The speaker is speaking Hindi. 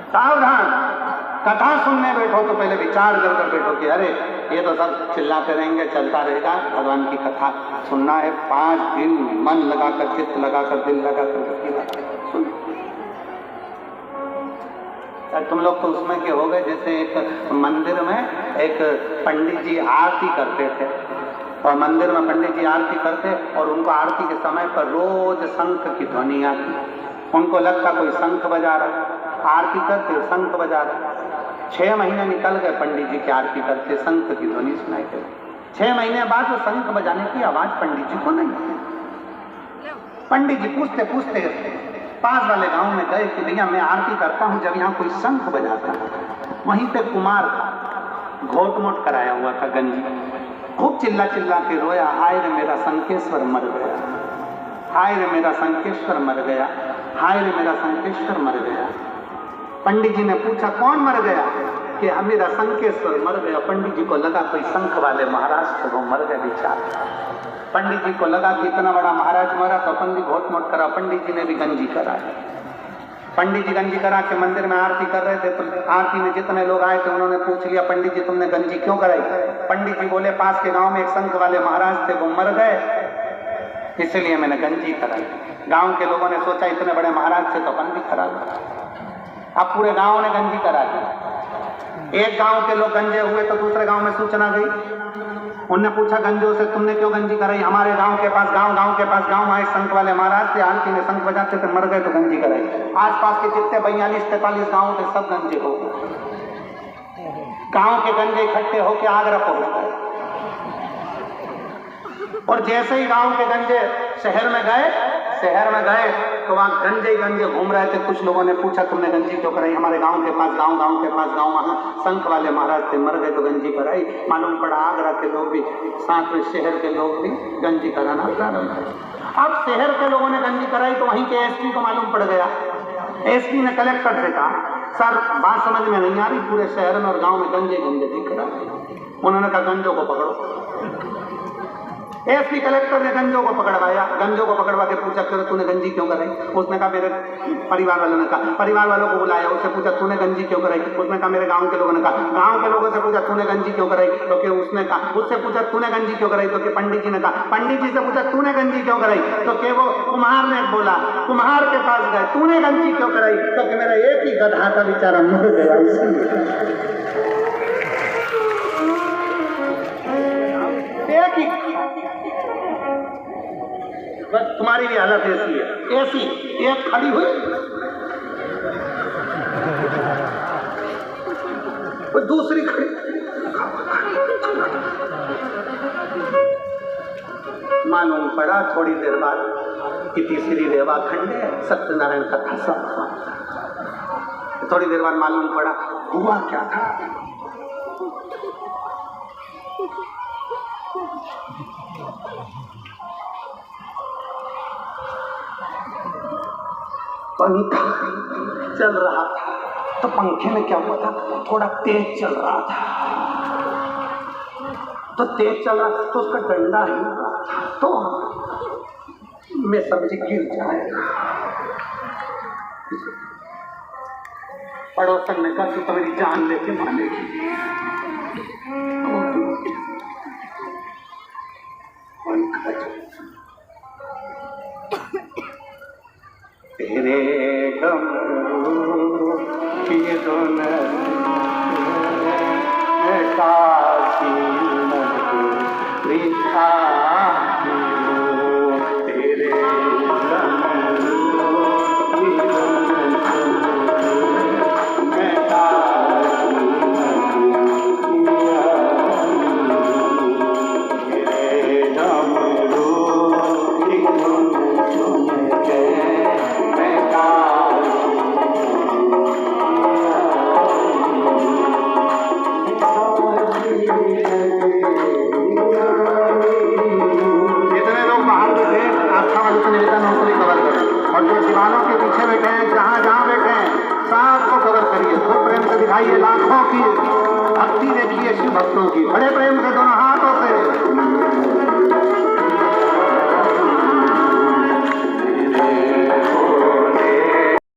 सावधान, कथा सुनने बैठो तो पहले विचार कर कर बैठो कि अरे ये तो सब चिल्लाते रहेंगे, चलता रहेगा। भगवान की कथा सुनना है 5 दिन मन लगाकर, चित्त लगाकर, दिल लगाकर सुन। तुम लोग तो उसमें के हो गए जैसे एक मंदिर में एक पंडित जी आरती करते थे, और मंदिर में पंडित जी आरती करते और उनको आरती के समय पर रोज शंख की ध्वनि आती। उनको लगता कोई शंख बजा रहा, आरती करते शंख बजा रहा। 6 महीने निकल गए पंडित जी की आरती करते, शंख की ध्वनि सुनाई दे। 6 महीने बाद वो शंख बजाने की आवाज पंडित जी को नहीं। पंडित जी पूछते पूछते पास वाले गांव में गए कि भैया मैं आरती करता हूं, जब यहाँ कोई शंख बजाता है। वहीं पे कुमार घोट मोट कराया हुआ था गंजी, खूब चिल्ला चिल्ला के रोया, हाय रे मेरा शंखेश्वर मर गया, हाय रे मेरा शंखेश्वर मर गया, हाय रे मेरा शंखेश्वर मर गया। पंडित जी ने पूछा कौन मर गया? कि मेरा शंखेश्वर मर गया। पंडित जी को लगा कोई शंख वाले महाराज थे, वो मर गए बेचारे। पंडित जी को लगा कि इतना बड़ा महाराज मरा तो अपन भी घोट मोट करा। पंडित जी ने भी गंजी कराया। पंडित जी गंजी करा के मंदिर में आरती कर रहे थे, तो आरती में जितने लोग आए थे उन्होंने पूछ लिया पंडित जी तुमने गंजी क्यों कराई? पंडित जी बोले पास के गांव में एक शंख वाले महाराज थे, वो मर गए, इसलिए मैंने गंजी कराई। गांव के लोगों ने सोचा इतने बड़े महाराज थे तो अपन भी करा लो। अब पूरे गांव ने गंजी करा दी। एक गांव के लोग गंजे हुए तो दूसरे गांव में सूचना गई। उनने पूछा गंजों से तुमने क्यों गंजी कराई? हमारे गांव के पास गांव के पास गांव आए शंख वाले महाराज थे, आरती में शंख बजाते थे, मर गए तो गंजी कराई। आसपास के जितने 42-43 गांव थे सब गंजे हो गए। गांव के गंजे इकट्ठे होकर आगरा पहुंच गए, और जैसे ही गांव के गंजे शहर में गए तो वहां गंजे ही गंजे घूम रहे थे। कुछ लोगों ने पूछा तुमने गंजी क्यों कराई? हमारे गांव के पास गांव वहां शंख वाले महाराज थे, मर गए तो गंजी कराई। मालूम पड़ा आगरा के लोग भी, साथ में शहर के लोग भी गंजी कराना प्रारंभ किया। अब शहर के लोगों ने गंजी कराई तो वहीं के एसपी को मालूम पड़ गया। एसपी ने कलेक्टर से कहा सर बात समझ में नहीं आ रही, पूरे शहर में और गाँव में गंजे दिख रहा है। उन्होंने कहा गंजों को पकड़ो। एसपी कलेक्टर ने गंजों को पकड़वाया। गंजों को पकड़वा के पूछा तूने गंजी क्यों कराई? उसने कहा मेरे परिवार वालों ने कहा। परिवार वालों को बुलाया, उससे पूछा तूने गंजी क्यों कराई? उसने कहा मेरे गांव के लोगों ने कहा। गांव के लोगों से पूछा तूने गंजी क्यों कराई? तो कि उसने कहा। उससे पूछा तूने गंजी क्यों कराई? तो कि पंडित जी ने कहा। पंडित जी से पूछा तूने गंजी क्यों कराई? तो कि वो कुम्हार ने बोला। कुम्हार के पास गए, तूने गंजी क्यों कराई? तो कि मेरा एक ही गधा था बेचारा मर गया। बस तुम्हारी भी हालत ऐसी है, ऐसी एक खड़ी हुई वो दूसरी खड़ी। मालूम पड़ा थोड़ी देर बाद कि तीसरी रेवा खंडे सत्यनारायण कथा सब। थोड़ी देर बाद मालूम पड़ा हुआ क्या था। पंखा चल रहा था तो पंखे में क्या हुआ था, थोड़ा तेज चल रहा था। तो तेज चल रहा तो उसका डंडा हिल रहा था, तो मैं समझी गिर जाएगा। पड़ोसन ने कहा तू तो मेरी जान लेके मानेगी। तेरे डमरू की धुन काशी लिखा तेरे डमरू की धुन लाखों की भक्ति देखिए शिव भक्तों की, बड़े प्रेम से दोनों